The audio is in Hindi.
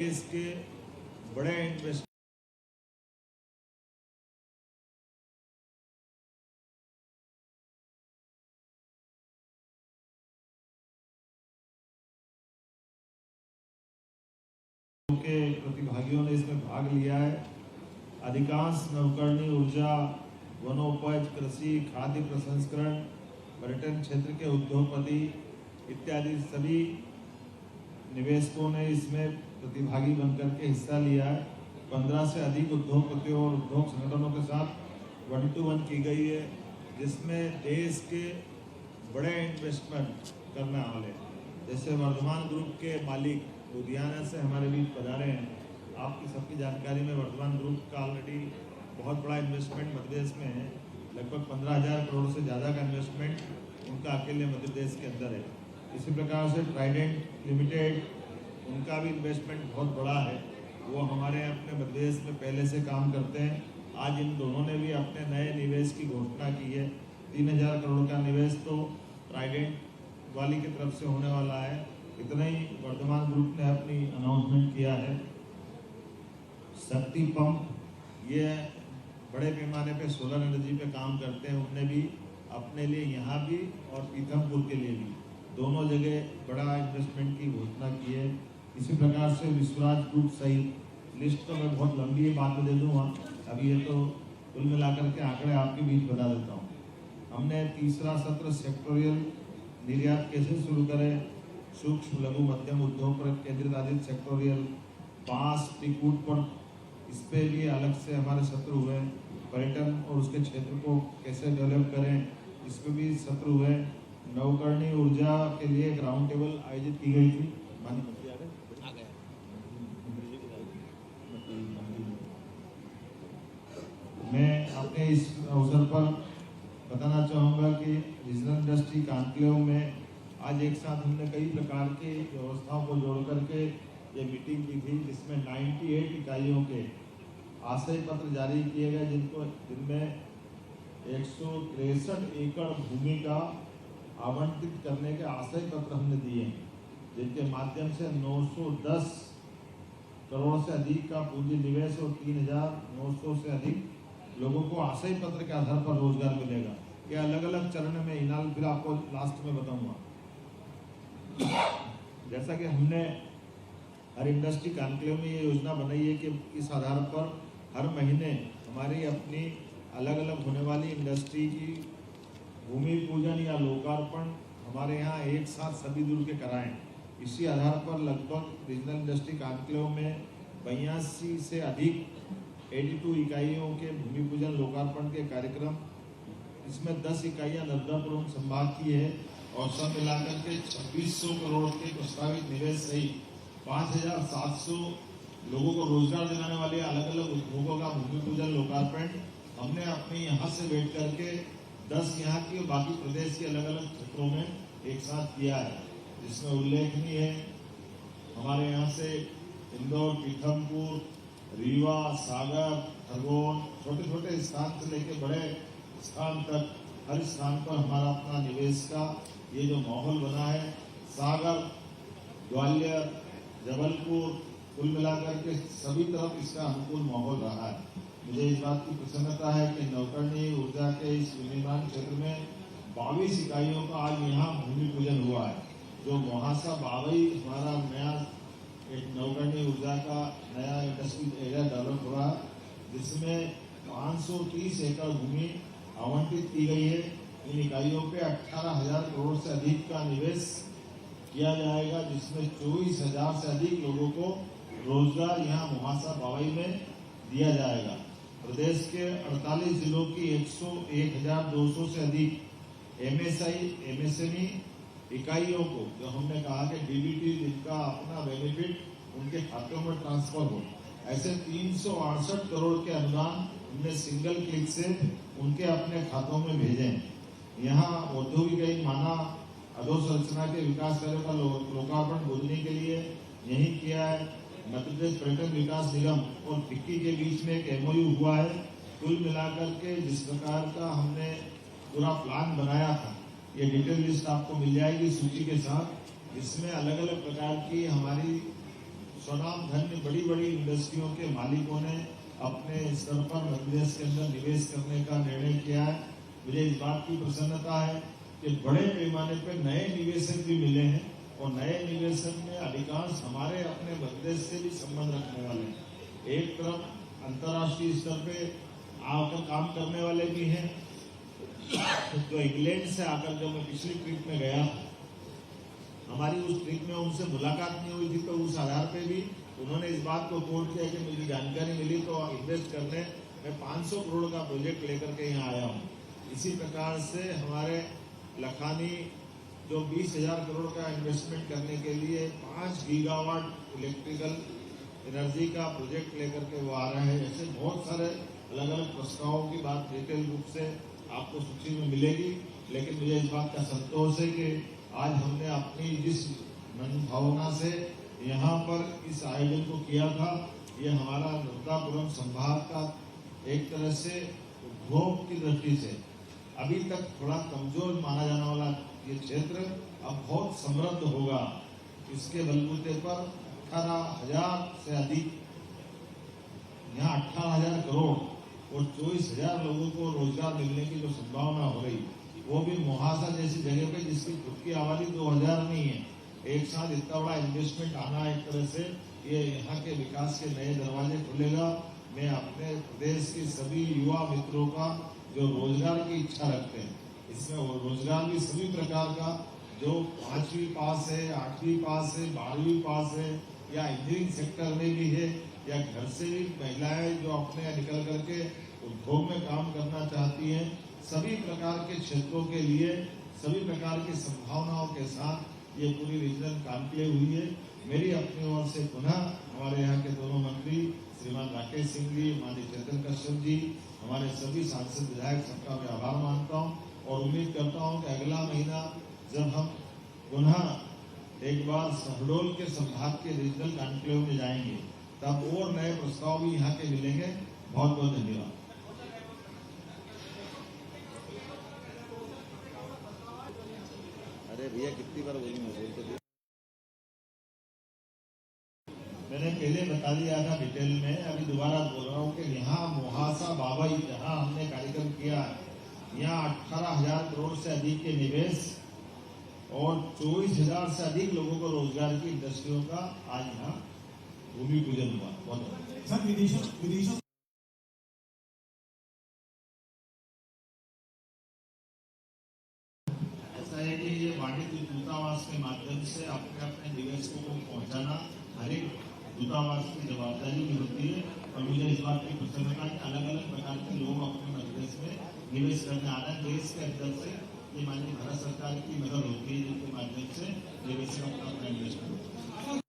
देश के बड़े इन्वेस्टर के प्रतिभागियों ने इसमें भाग लिया है। अधिकांश नवकरणीय ऊर्जा, वनोपज, कृषि, खाद्य प्रसंस्करण, पर्यटन क्षेत्र के उद्योगपति इत्यादि सभी निवेशकों ने इसमें प्रतिभागी बनकर के हिस्सा लिया है। 15 से अधिक उद्योगपतियों और उद्योग संगठनों के साथ 1-to-1 की गई है, जिसमें देश के बड़े इन्वेस्टमेंट करने वाले जैसे वर्धमान ग्रुप के मालिक लुधियाना से हमारे बीच पधारे हैं। आपकी सबकी जानकारी में वर्धमान ग्रुप का ऑलरेडी बहुत बड़ा इन्वेस्टमेंट मध्य प्रदेश में है। लगभग 15,000 करोड़ से ज़्यादा का इन्वेस्टमेंट उनका अकेले मध्य प्रदेश के अंदर है। इसी प्रकार से ट्राइडेंट लिमिटेड, उनका भी इन्वेस्टमेंट बहुत बड़ा है। वो हमारे अपने मध्य प्रदेश में पहले से काम करते हैं। आज इन दोनों ने भी अपने नए निवेश की घोषणा की है। 3,000 करोड़ का निवेश तो ट्राइडेंट वाली की तरफ से होने वाला है। इतना ही वर्धमान ग्रुप ने अपनी अनाउंसमेंट किया है। शक्ति पंप, ये बड़े पैमाने पे सोलर एनर्जी पे काम करते हैं। उनने भी अपने लिए यहाँ भी और पीथमपुर के लिए भी दोनों जगह बड़ा इन्वेस्टमेंट की घोषणा की है। इसी प्रकार से विश्वराज ग्रुप सहित लिस्ट तो मैं बहुत लंबी है, बाद में दे दूँगा। अभी ये तो कुल मिलाकर के आंकड़े आपके बीच बता देता हूँ। हमने तीसरा सत्र सेक्टोरियल निर्यात कैसे शुरू करें, सूक्ष्म लघु मध्यम उद्योग पर केंद्रित आधारित सेक्टोरियल, बांस टिकूट पर इस पर भी अलग से हमारे सत्र हुए। पर्यटन और उसके क्षेत्र को कैसे डेवलप करें, इस पर भी सत्र हुए। नवकरणीय ऊर्जा के लिए एक राउंड टेबल आयोजित की गई थी। मैं अपने इस अवसर पर बताना चाहूँगा कि रीजनल इंडस्ट्री कॉन्क्लेव में आज एक साथ हमने कई प्रकार की व्यवस्थाओं को जोड़ करके ये मीटिंग की थी, जिसमें 98 इकाइयों के आशय पत्र जारी किए गए, जिनमें 163 एकड़ भूमि का आवंटित करने के आशय पत्र हमने दिए हैं, जिनके माध्यम से 910 करोड़ से अधिक का पूंजी निवेश और 3,900 से अधिक लोगों को आशय पत्र के आधार पर रोजगार मिलेगा। ये अलग अलग चरण में इनाम फिर आपको लास्ट में बताऊंगा। जैसा कि हमने हर इंडस्ट्री कॉन्क्लेव में ये योजना बनाई है कि इस आधार पर हर महीने हमारी अपनी अलग अलग होने वाली इंडस्ट्री की भूमि पूजन या लोकार्पण हमारे यहाँ एक साथ सभी दूर के कराएं। इसी आधार पर लगभग रीजनल इंडस्ट्री कॉन्क्लेव में 82 से अधिक 82 इकाइयों के भूमि पूजन लोकार्पण के कार्यक्रम, इसमें 10 इकाइयाँ नर्मदापुरम संभाग की है और सब मिलाकर के 2600 करोड़ के प्रस्तावित निवेश सहित 5,700 लोगों को रोजगार दिलाने वाले अलग अलग उद्योगों का भूमि पूजन लोकार्पण हमने अपने यहाँ से बैठ करके 10 यहाँ की और बाकी प्रदेश के अलग अलग क्षेत्रों में एक साथ किया है। जिसमें उल्लेखनीय है हमारे यहाँ से इंदौर, पीथमपुर, रीवा, सागर, खरगोन, छोटे छोटे स्थान से लेकर बड़े स्थान तक हर स्थान पर हमारा अपना निवेश का ये जो माहौल बना है। सागर, ग्वालियर, जबलपुर, कुल मिलाकर के सभी तरफ इसका अनुकूल माहौल रहा है। मुझे इस बात की प्रसन्नता है कि नवकरणीय ऊर्जा के इस विनिर्माण क्षेत्र में 22 इकाइयों का आज यहाँ भूमि पूजन हुआ है। जो मोहासा बावई हमारा नया एक नवकरणीय ऊर्जा का नया इंडस्ट्रियल एरिया डेवलप हुआ, जिसमें 530 एकड़ भूमि आवंटित की गई है। इन इकाइयों पे 18,000 करोड़ से अधिक का निवेश किया जाएगा, जिसमें 24,000 से अधिक लोगों को रोजगार यहाँ मुहासा बावई में दिया जाएगा। प्रदेश के 48 जिलों की 101,200 से अधिक MSME इकाइयों को, जो हमने कहा कि DBT जिनका अपना बेनिफिट उनके खातों में ट्रांसफर हो, ऐसे 368 करोड़ के अनुदान हमने सिंगल क्लिक से उनके अपने खातों में भेजे। यहाँ औद्योगिक माना अधोसंरचना के विकास कार्यों का लोकार्पण बुधनी के लिए यही किया है। मध्य प्रदेश पर्यटन विकास निगम और फिक्की के बीच में एक MOU हुआ है। कुल मिलाकर के जिस प्रकार का हमने पूरा प्लान बनाया था, ये डिटेल लिस्ट आपको मिल जाएगी सूची के साथ, जिसमें अलग अलग प्रकार की हमारी स्वनाम धन्य बड़ी बड़ी इंडस्ट्रियों के मालिकों ने अपने स्तर पर मध्यप्रदेश के अंदर निवेश करने का निर्णय किया है। मुझे इस बात की प्रसन्नता है कि बड़े पैमाने पर नए निवेशक भी मिले हैं और नए निवेशक में अधिकांश हमारे अपने मध्यप्रदेश से भी संबंध रखने वाले हैं। एक तरफ अंतर्राष्ट्रीय स्तर पे आकर काम करने वाले भी हैं, जो इंग्लैंड से आकर जब मैं पिछली ट्रिप में गया, हमारी उस ट्रिप में उनसे मुलाकात नहीं हुई थी, तो उस आधार पे भी उन्होंने इस बात को कोट किया कि मुझे जानकारी मिली तो इन्वेस्ट करने मैं 500 करोड़ का प्रोजेक्ट लेकर के यहाँ आया हूँ। इसी प्रकार से हमारे लखानी जो 20,000 करोड़ का इन्वेस्टमेंट करने के लिए 5 गीगावाट इलेक्ट्रिकल एनर्जी का प्रोजेक्ट लेकर के वो आ रहे हैं। ऐसे बहुत सारे अलग अलग प्रस्तावों की बात डिटेल रूप से आपको सूची में मिलेगी, लेकिन मुझे इस बात का संतोष है कि आज हमने अपनी जिस मन भावना से यहाँ पर इस आयोजन को किया था, ये हमारा नर्मदापुरम संभाग का एक तरह से उद्योग की दृष्टि से अभी तक थोड़ा कमजोर माना जाने वाला ये क्षेत्र अब बहुत समृद्ध होगा। इसके बलबूते पर 18,000 से अधिक, यहाँ 18,000 करोड़ और 24,000 लोगों को रोजगार मिलने की जो संभावना हो रही, वो भी मोहासा जैसी जगह पे जिसकी खुद की आबादी 2,000 नहीं है, एक साथ इतना बड़ा इन्वेस्टमेंट आना, एक तरह से ये यहाँ के विकास के नए दरवाजे खुलेगा। मैं अपने प्रदेश के सभी युवा मित्रों का जो रोजगार की इच्छा रखते हैं, इसमें रोजगार भी सभी प्रकार का, जो 5वीं पास है, 8वीं पास है, 12वीं पास है या इंजीनियरिंग सेक्टर में भी है, या घर से भी महिलाएं जो अपने निकल करके उद्योग में काम करना चाहती हैं, सभी प्रकार के क्षेत्रों के लिए सभी प्रकार की संभावनाओं के साथ ये पूरी रीजनल कॉन्क्लेव हुई है। मेरी अपनी ओर से पुनः हमारे यहाँ के दोनों मंत्री श्रीमान राकेश सिंह जी, माननीय चेतन कश्यप जी, हमारे सभी सांसद विधायक, सबका मैं आभार मानता हूँ और उम्मीद करता हूँ कि अगला महीना जब हम पुनः एक बार शहडोल के संभाग के रीजनल कॉन्क्लेव में जाएंगे, तब और नए प्रस्ताव भी यहाँ के मिलेंगे। बहुत बहुत धन्यवाद। अरे भैया कितनी बार बोलते मैंने पहले बता दिया था डिटेल में, अभी दोबारा बोल रहा हूँ कि यहाँ मोहासा बाबई जहाँ हमने कार्यक्रम किया, यहाँ 18,000 करोड़ से अधिक के निवेश और 24,000 से अधिक लोगों को रोजगार की इंडस्ट्रियों का आज यहाँ भूमि पूजन हुआ। बहुत सर विदेशों ऐसा है कि ये वाणिज्य दूतावास के माध्यम से अपने अपने निवेशकों को पहुंचाना हर एक दूतावास की जवाबदारी भी होती है और मुझे इस बात की प्रसन्नता है कि अलग अलग प्रकार के लोग अपने मध्यप्रदेश में निवेश करने आ रहे हैं। देश के अंदर से ये माननीय भारत सरकार की मदद होती है, जिसके माध्यम से निवेशक अपना इन्वेस्टमेंट होता है।